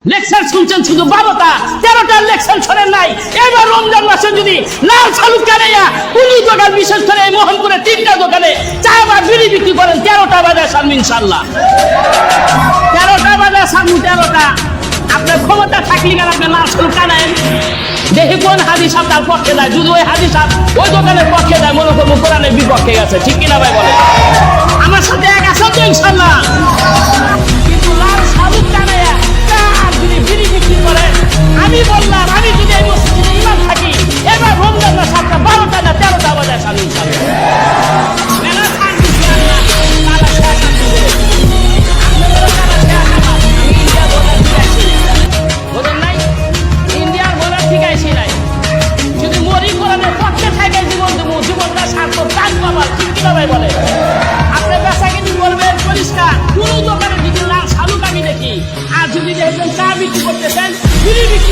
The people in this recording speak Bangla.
লেকচার শুনছেন শুধু 12টা 13টা লেকচার শোনেন নাই। এবার রমজান মাসে যদি লাল সালু কানাইয়া কোন দোকান বিশেষ করে এই মোহনপুরে 3টা দোকানে চা বা বিড়ি বিক্রি করেন 13টা বাজে সামনে ইনশাআল্লাহ 13টা বাজে সামনে 13টা আপনার ক্ষমতা থাকলে কেন আপনি লাল সালু কানায়েন দেখি কোন হাদিস আপনার পক্ষে যায়। যদি ওই হাদিস ওই দোকানের পক্ষে যায় মনে করবো কোরআনের বিপক্ষে গেছে। ঠিক কিনা ভাই বলে? আমার সাথে এক আছে তো ইনশাআল্লাহ। কিন্তু লাল সালু কানাইয়া বিড়ি বিক্রি করে আমি বললাম আমি যদি এই মসজিদে ইমাম থাকি এবার রমজান মাস আপনার 12টা না 13টা বাজে সামনে ইন্ডিয়ার ভোটার ঠিক আইসি নাই। যদি মরি কোরআনের পক্ষে থাকে জীবনটা সার্থক কাজ পাবার। ঠিক কিনা ভাই বলে? আপনি বেচা কিনি করবেন পরিষ্কার কোন দোকানে যদি লাল সালু আমি দেখি। আর যদি দেখবেন চা বিক্রি করতেছেন বিড়ি বিক্রি